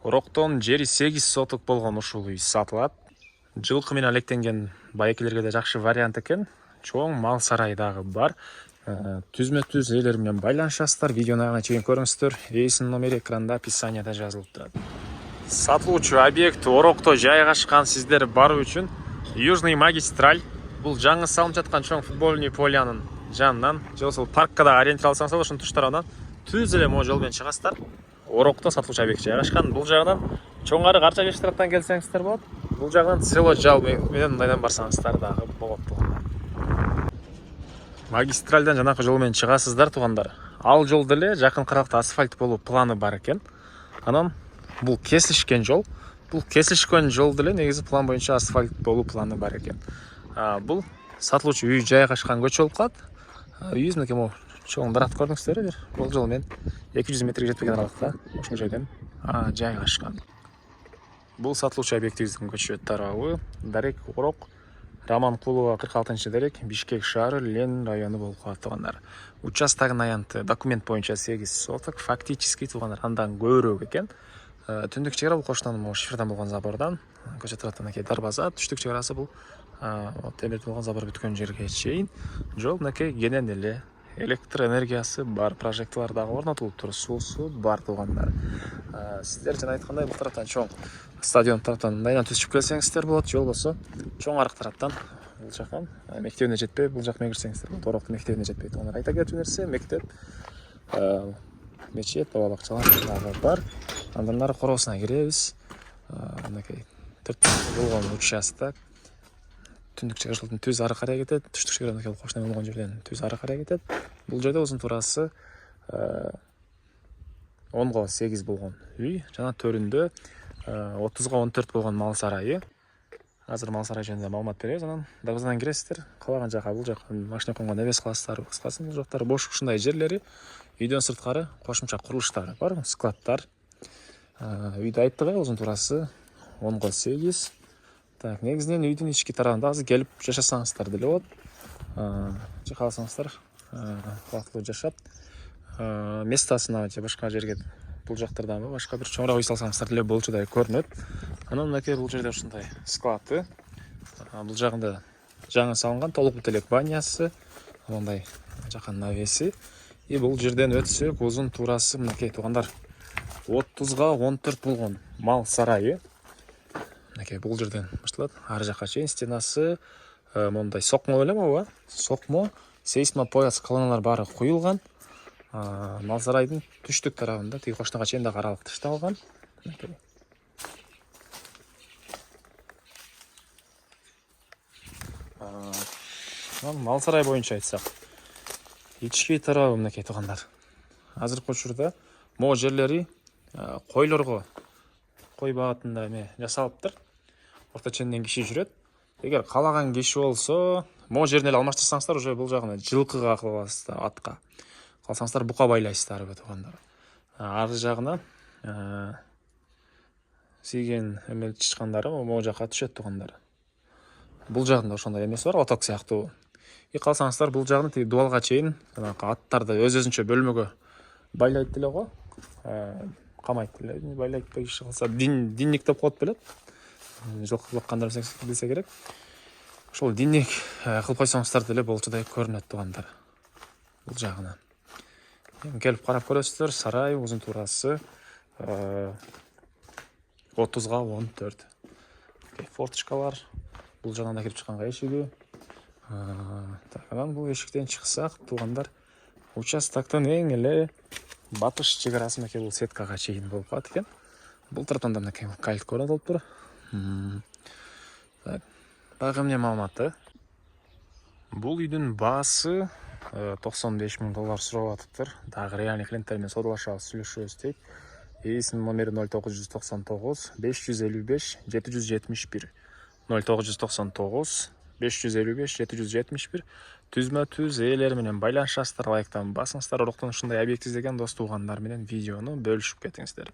Ороктон жери 8 соток болгон ушул үй сатылат. Жылкы менен алектенген байекелерге да жакшы вариант экен. Чоң мал сарайы дагы бар. Түзмө-түз ээлер менен байланышасыздар. Видеону аягына чейин көрүңүздөр. Рейсинин номери экранда описанияда жазылып турат. Сатылуучу объект Орокто жайгашкан. Сиздер баруу үчүн Южный магистраль. Бул жаңы салынып жаткан чоң футбольный полянын жанынан, же болбосо паркка да ориентир алсаңыздар, ошонун туш тарабынан түз эле могу жол менен чыгасыздар. Орокто сатылуучу объект жайгашкан. Бул жагынан чоңары Карча Беш тараптан келсеңиздер болот. Бул жагынан село жал менен мындайдан барсаңыздар дагы болот туугандар. Магистральдан жанакы жол менен чыгасыздар туугандар. Ал жол деле жакын кыракта асфальт болуу планы бар экен. Анан бул кесилишкен жол. Бул кесилишкен жол деле негизи план боюнча асфальт болуу планы бар экен. Бул сатылуучу үй жайгашкан көчө болуп калат. Үйүбүз мынакей могу чоң дарат көрдүңүздөр. Бул жол менен 200 метрге жетпеген аралыкта ошол жерден жайгашкан. Бул сатылуучу объектибиздин көчө тарабы Дарек Орок, Раманкулова 46-дерек, Бишкек шаары, Ленин району болуп калат туугандар. Участогунун аянты документ боюнча 8 соток, фактически туугандар андан көбүрөөк экен. Түндүк чек ара бул коштон шифрдан болгон забордон, көчө тараптан дарбаза, түштүк чек арасы бул темирден болгон забор бүткөн жерге чейин. Жол мынакей кенен эле, электр энергиясы бар, прожекторлор дагы орнотулуптур, суусу бар туугандар. Сиздер жана айткандай бул тараптан чоң стадион тараптан мындайдан түшүп келсеңиздер болот, же болбосо чоң арык тараптан бул жакан мектебине жетпей бул жак менен кирсеңиздер болот. Ороктун мектебине жетпей туугандар. Айта кетүү нерсе, мектеп, мечет, бала бакчалар дагы бар. Андан нары короосуна киребиз. Мынакей болгон участок. Түндүк чек аралыктан түз ары карай кетет, түштүк чек аралыктан кошуна болгон жерден түз ары карай кетет. Бул жерде узун туурасы 10-8 болгон үй, жана төрүндө 30-14 болгон мал сарайы. Азыр мал сарайы жөнүндө маалымат беребиз. Анан дарбазадан киресиздер, калаган жака бул жака машина койгон эбес кыласыздар. Кыскасы бул жактары бош ушундай жерлери, үйдөн сырткары кошумча курулуштар бар, складтар. Үйдү айттык, узун туурасы 10-8. Так, негизинен үйдүн ички тарабында азыр келип жашасаңыздар деле болот. Же кааласаңыздар кубаттуу жашап, местасына же башка жерге бул жактардан башка бир чоңураак үй салсаңыздар деле болчудай көрүнөт. Анан мынакей бул жерде ушундай склады. Бул жагында жаңы салынган толук бүт элек банясы, мындай жакан навеси. И бул жерден өтсөк узун туурасы мынакей туугандар 30-14 болгон мал сарайы. Мынакей бул жерден башталат, ар жакка чейин стенасы мондай сокмо белем ооба. Сокмо, сейсмопояс колоналар баары куюлган. Мал сарайдын түштүк тарабында тиги кошунага чейин дагы аралык ташталган. Мал сарай боюнча айтсак, ички тарабы мынакей туугандар. Азыркы учурда могу жерлери койлорго кой багытында эме жасалыптыр. Орто ченинен киши жүрөт. Эгер каалаган киши болсо, могу жерин эле алмаштырсаңыздар, уже бул жагына жылкыга кылып аласыздар, атка. Калсаңыздар бука байлайсыздар туугандар. Ар жагына сийген эме чычкандары могу жака түшөт туугандар. Бул жагында ошондой эмеси бар, оток сыяктуу. И калсаңыздар бул жагын тиги дубалга чейин аттарды өз-өзүнчө бөлмөгө байлайт деле го. Камайт деле, байлайт киши калса, динник деп коет белет. Жылкы баккандар билсе керек. Ошол динник кылып койсоңуздар деле болчудай көрүнөт туугандар. Бул жагына келип карап көрөсүздөр. Сарай узун туурасы 30-14. Форточкалар. Бул жагынан да кирип чыкканга эшиги. Анан бул эшиктен чыксак туугандар, участоктун эң эле батыш чек арасы мынакей бул сеткага чейин болуп калат экен. Бул тараптан да мынакей кайыт көрүнүптүр. Дагы эмне маалыматы? Бул үйдүн баасы $95,000 сурап атыптыр. Дагы реальный клиенттер менен саудалашабыз, сүйлөшөбүз дейт. Эйсинин номери 0999 555 771. 0999 555 771. Түзмө-түз ээлер менен байланышасыздар, лайктан басыңыздар. Ороктон ушундай объект издеген дос туугандар менен видеону бөлүшүп кетиңиздер.